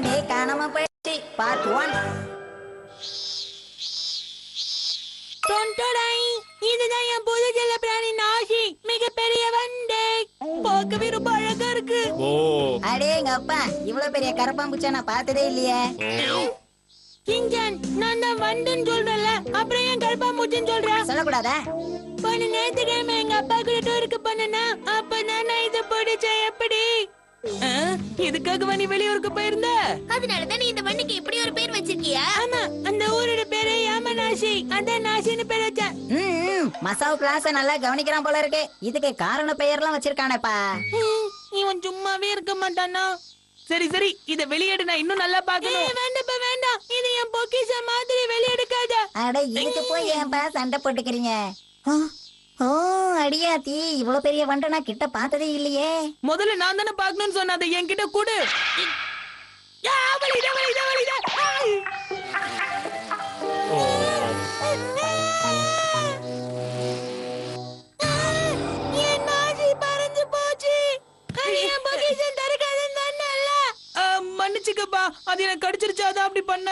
வண்டு காணாம போயிடுச்சு பார்ட் 1. இதுதான் என் புது செல்ல பிராணி நாசி. மிகப்பெரிய வண்டு. பார்க்கவே ரொம்ப அழகா இருக்கு. அடே எங்க அப்பா, இவ்வளவு பெரிய கரப்பாம்பூச்சா நான் பார்த்ததே இல்லையே. கிங்ஜான், நான் தான் வண்டுன்னு சொல்றேன்ல, அப்புறம் ஏன் கரப்பாம்பூச்சின்னு சொல்ற? சொல்லக்கூடாதா? போன ஞாயிற்றுக்கிழமை எங்க அப்பா கூட டூருக்கு போனா அப்பதான் நான் இதை பிடிச்சேன். எப்படி இதுக்காக நீ வெளியூருக்கு போயிருந்த? அதனாலதான் நீ இந்த வண்டிக்கு இப்படி ஒரு பேர் வச்சிருக்கியா? ஆமா, அந்த ஊரோட பேரு யாமநாசி. அதான் நாசின்னு பேர் வச்சேன். மசாவு கிளாஸ நல்லா கவனிக்கிறான் போல இருக்கு. இதுக்கு காரண பெயர்லாம் வச்சிருக்கானேப்பா. இவன் சும்மாவே இருக்க மாட்டானா? சரி சரி, இத வெளியேடு, நான் இன்னும் நல்லா பாக்கணும். வேண்டாம் வேண்டாம், இது என் பொக்கிஷ மாதிரி வெளியெடுக்காத. அட இதுக்கு போய் ஏன்பா சண்டை போட்டுக்கிறீங்க? ஓ அடியாத்தி, இவ்வளவு பெரிய வண்டை நான் கிட்ட பார்த்ததே இல்லையே. முதல்ல நான் தானே பாக்கணும்னு சொன்ன, அதை என்கிட்ட கொடு. மன்னிச்சுக்கப்பா, அது எனக்கு கடிச்சிருச்சா, அதான் அப்படி பண்ண.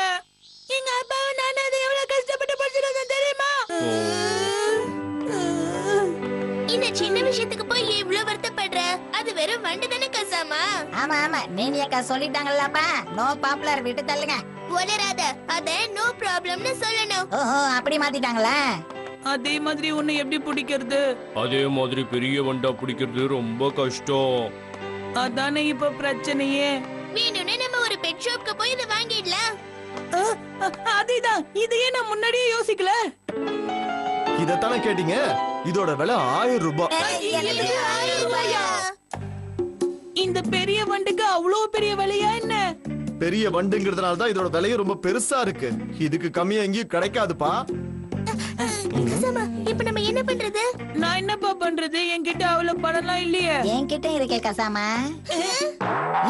எங்க அப்பாவை நான் அதை எவ்வளவு கஷ்டப்பட்டு படிச்சிருக்கேன் தெரியுமா? இந்த சின்ன விஷயத்துக்கு போய் இவ்வளவு வருத்தப்படுற? அது வெறும் வண்டு தானே கசாமா. ஆமா ஆமா, நீனியக்கா சொல்லிட்டாங்கல்லப்பா, நோ பாப்புலர், விட்டு தள்ளுங்க. உளராத, அத நோ ப்ராப்ளம்னு சொல்லணும். ஓஹோ, அப்படி மாத்திட்டாங்களா? அதே மாதிரி உன்னை எப்படி பிடிக்கிறது? அதே மாதிரி பெரிய வண்டா பிடிக்கிறது ரொம்ப கஷ்டம். அதானே இப்ப பிரச்சனையே. வேணும்னே நம்ம ஒரு பெட் ஷாப்க்கு போய் இதை வாங்கிடலாம். அதேதான், இதையே நான் முன்னாடியே யோசிக்கல. இதத்தானே கேட்டீங்க? இதோட விலை 1000 ரூபாய். இந்த பெரிய வண்டுக்கு அவ்வளவு பெரிய விலையா என்ன? பெரிய வண்டுங்கிறதுனால தான் இதோட விலையும் ரொம்ப பெருசா இருக்கு. இதுக்கு கம்மியா எங்கேயும் கிடைக்காதுப்பா. கசாமா, இப்ப நம்ம என்ன பண்றது? நான் என்னப்பா பண்றது? என்கிட்ட அவ்வளவு பணம்லாம் இல்லையே. என்கிட்ட இருக்கே கசாமா.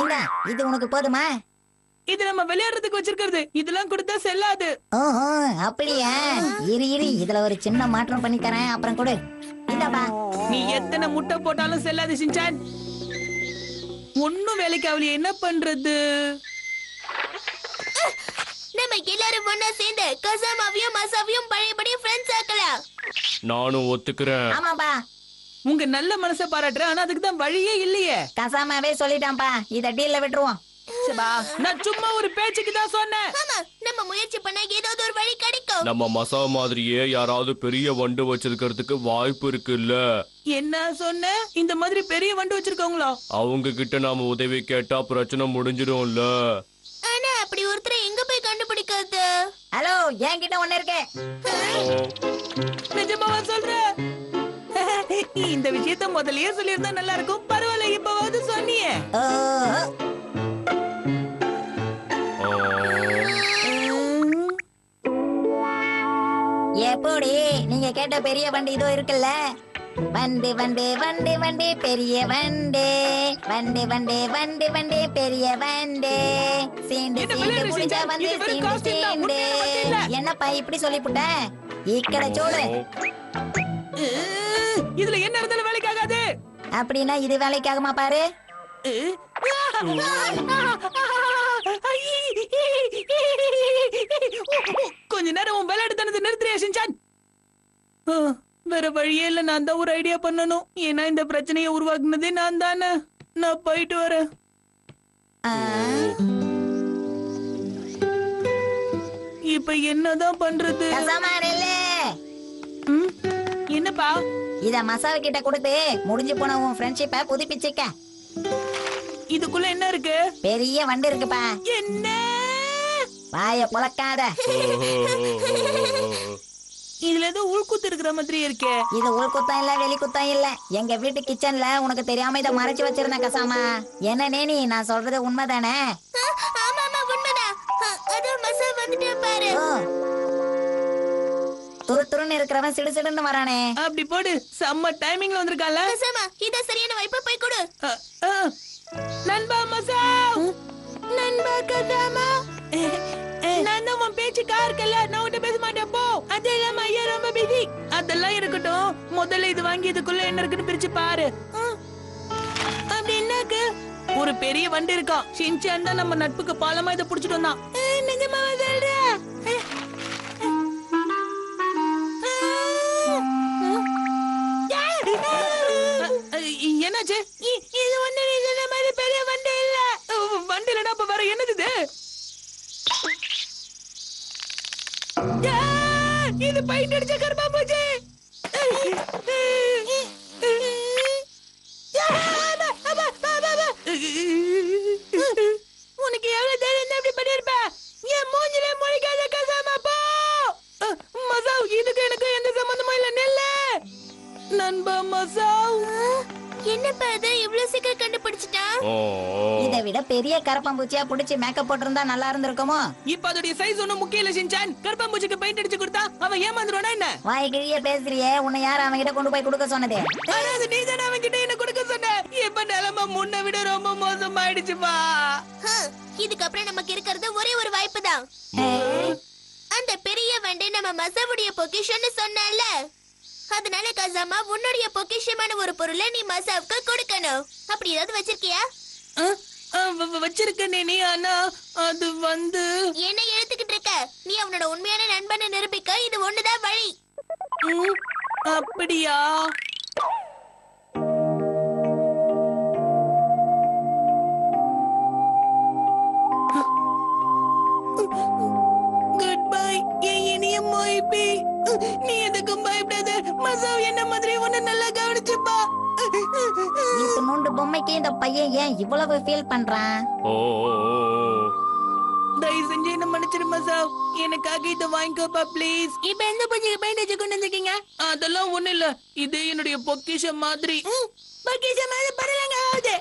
இல்ல, இது உனக்கு போதுமா? இது நம்ம விளையாடுறதுக்கு வச்சிருக்கிறது. இதெல்லாம் கொடுத்தா செல்லாது. ஓஹோ, அப்படியா? இரு இரு, இதுல ஒரு சின்ன மாற்றம் பண்ணி தரேன், அப்புறம் கொடு. இந்தப்பா. நீ எத்தனை முட்டை போட்டாலும் செல்லாது சின்சான். ஒன்னும் வேலைக்கு ஆகலையே, என்ன பண்றது? நம்ம எல்லாரும் ஒண்ணா சேர்ந்து கசாமாவையும் மசாவையும் பழையபடி ஃப்ரெண்ட்ஸ் ஆக்கலாம். நானும் ஒத்துக்கிறேன். ஆமாப்பா, உங்க நல்ல மனசை பாராட்டுறேன், ஆனா அதுக்கு தான் வழியே இல்லையே. கசாமாவே சொல்லிட்டான்ப்பா, இத டீல்ல விட்டுருவோம். நான் சும்மா ஒரு பேச்சுக்கு தான் சொன்னேன். ஆமா, நம்ம முயற்சி பண்ணா ஏதாவது ஒரு வழி கிடைக்கும். நம்ம மசா மாதிரியே யாராவது பெரிய வண்டு வச்சிருக்கிறதுக்கு வாய்ப்பு இருக்குல்ல? என்ன சொன்ன? இந்த மாதிரி பெரிய வண்டு வச்சிருக்கவங்களா? அவங்க கிட்ட நாம உதவி கேட்டா பிரச்சனை முடிஞ்சிடும்ல. ஆனா அப்படி ஒருத்தரை எங்க போய் கண்டுபிடிக்கிறது? ஹலோ, என்கிட்ட ஒண்ணு இருக்கு. நிஜமாவா சொல்ற? இந்த விஷயத்த முதல்லயே சொல்லியிருந்தா நல்லா இருக்கும். பரவாயில்ல, இப்பவாவது சொன்னியே. எப்படி நீங்க கேட்ட பெரிய வண்டி இதோ இருக்குல்ல. வண்டு வண்டு வண்டு வண்டு பெரிய வண்டு, வண்டு வண்டு வண்டு வண்டு பெரிய வண்டு, சீண்டு சீண்டு முடிஞ்சா வந்து சீண்டு சீண்டு. என்னப்பா இப்படி சொல்லிப்புட்ட? இக்கட சோடு. இதுல என்ன இருந்தாலும் வேலைக்காகாது. அப்படின்னா இது வேலைக்காகுமா பாரு. கொஞ்ச நேரம் உன் விளையாட்டு தனது நிறுத்துறியா சின்சான்? வேற வழியே இல்ல, நான் தான் ஒரு ஐடியா பண்ணணும். ஏன்னா இந்த பிரச்சனையை உருவாக்குனதே நான் தானே. நான் போயிட்டு வரேன். இப்ப என்னதான் பண்றது? என்னப்பா? இத மசாலா கிட்ட கொடுத்து முடிஞ்சு போன உன் ஃப்ரெண்ட்ஷிப்ப புதுப்பிச்சுக்க. இதுக்குள்ள என்ன இருக்கு? பெரிய வண்டு இருக்குப்பா. என்ன? வாய புழக்காத. இதுல ஏதோ உள்குத்து இருக்கிற மாதிரி இருக்கே. இது உள்குத்தம் இல்ல, வெளிக்குத்தம் இல்ல. எங்க வீட்டு கிச்சன்ல உனக்கு தெரியாம இத மறைச்சு வச்சிருந்தேன் கசாமா. என்ன நேனி, நான் சொல்றது உண்மைதானே? ஆமா ஆமா, உண்மைதான். அதோ மசா வந்துட்டே பாரு. துரு துருன்னு இருக்கிறவன் சிடு சிடுன்னு வரானே. அப்படி போடு, செம்ம டைமிங்ல வந்திருக்கால. கசாமா, இத சரியான வாய்ப்பா போய் கொடு. நண்பா மசா, நண்பா கசாமா. நான் உன் பேச்சு கார்க்கல, நான் உன்கிட்ட பேச மாட்டேன் போ. அது இல்லாம ஐயா ரொம்ப பிஸி. அதெல்லாம் இருக்கட்டும், முதல்ல இது வாங்கி இதுக்குள்ள என்ன இருக்குன்னு பிரிச்சு பாரு. அப்படி என்னக்கு? ஒரு பெரிய வண்டு இருக்கான். ஷின்சான் தான் நம்ம நட்புக்கு பாலமா இதை புடிச்சிட்டு வந்தான். நிஜமாவா சொல்ற? என்னாச்சு? இது ஒண்ணு நீ சொன்ன மாதிரி பெரிய வண்டு இல்ல. வண்டு இல்லனா அப்ப வேற என்னது இது? இது பைட் அடிச்ச கருப்பாம்பூச்சி. உனக்கு எவ்வளவு தைரியம் அப்படி பண்ணிருப்ப? என் மூஞ்சில முழிக்காத கசாமா போ. மசாவ், இதுக்கு எனக்கு எந்த சம்பந்தமும் இல்ல. நெல்ல நண்பா மசாவ். என்னப்பா இது இவ்ளோ சீக்கிரம் கண்டுபிடிச்சிட்டா? இதை விட பெரிய கரப்பாம்பூச்சியா புடிச்சு மேக்கப் போட்டிருந்தா நல்லா இருந்திருக்குமோ? இப்ப அதோட சைஸ் ஒண்ணும் முக்கியம் இல்ல ஷின்சான். கருப்பாம்பூச்சிக்கு பெயிண்ட் அடிச்சு கொடுத்தா அவன் ஏமாந்துருவானா என்ன? வாய்கிழிய பேசுறியே, உன்னை யார் அவன் கிட்ட கொண்டு போய் கொடுக்க சொன்னதே? ஆனா அது நீதானே அவன் கிட்ட என்ன கொடுக்க சொன்ன. இப்ப நிலைமை முன்ன விட ரொம்ப மோசமாயிடுச்சுப்பா. இதுக்கப்புறம் நமக்கு இருக்கிறது ஒரே ஒரு வாய்ப்பு தான். அந்த பெரிய வண்டு நம்ம மசாவுடைய பொக்கிஷன்னு சொன்னல. அதனால கசாமா உன்னுடைய பொக்கிஷமான ஒரு பொருளை நீ மசாவுக்கு கொடுக்கணும். அப்படி ஏதாவது வச்சிருக்கியா? வச்சிருக்கேன் நீ. ஆனா அது வந்து என்ன எழுத்துக்கிட்டு இருக்க? நீ அவனோட உண்மையான நண்பனை நிரூபிக்க இது ஒண்ணுதான் வழி. அப்படியா? குட் பை என் இனிய மொய்பி. நீ எதுக்கும் பயப்படாத. மசாவ் என்ன மாதிரி உன்னை நல்லா கவனிச்சுப்பா. இது நோண்டு பொம்மைக்கு இந்த பையன் ஏன் இவ்வளவு ஃபீல் பண்றான்? ஓ தயவு செஞ்சு என்ன மன்னிச்சிரு மசாவ். எனக்காக இதை வாங்கிக்கோப்பா ப்ளீஸ். இப்ப எந்த பூஜைக்கு பெயிண்ட் அடிச்சு கொண்டு வந்திருக்கீங்க? அதெல்லாம் ஒண்ணு இல்ல. இது என்னுடைய பொக்கிஷம் மாதிரி. பொக்கிஷம் மாதிரி பரவாயில்லைங்க. ஆகுது.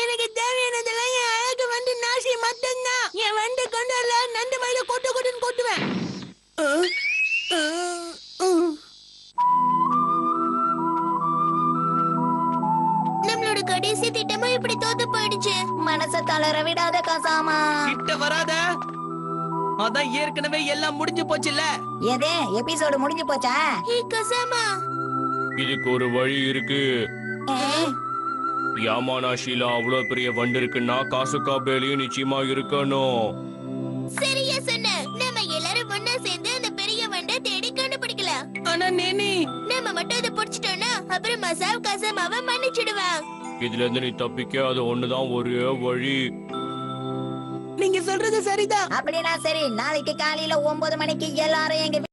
எனக்கு தேவையானதெல்லாம் என் அழகு வந்து நாசி மட்டும்தான். என் வண்டு கொண்டு வரல. நண்டு மயில கொட்டு கொட்டுன்னு கொட்டுவேன். நம்மளோட கடைசி திட்டமும் இப்படி தோத்து போயிடுச்சு. மனச தளர விடாத கசாமா. கிட்ட வராத. அதான் ஏற்கனவே எல்லாம் முடிஞ்சு போச்சுல்ல. எதே எபிசோடு முடிஞ்சு போச்சா? ஹே கசாமா, இதுக்கு ஒரு வழி இருக்கு. யாமானாஷில அவ்வளவு பெரிய வண்டு இருக்குன்னா காசுக்கா பேலையும் நிச்சயமா இருக்கணும். சரியா சொன்ன. நம்ம எல்லாரும் ஒண்ணா சேர்ந்து அந்த பெரிய வண்டை தேடி கண்டுபிடிக்கலாம். ஆனா நேனி, நம்ம மட்டும் அதை புடிச்சிட்டோம்னா அப்புறம் மசாவ் கசாமாவை மன்னிச்சிடுவான். இதுல இருந்து நீ தப்பிக்க அது ஒண்ணுதான் ஒரே வழி. நீங்க சொல்றது சரிதான். அப்படின்னா சரி, நாளைக்கு காலையில 9 மணிக்கு எல்லாரும் எங்க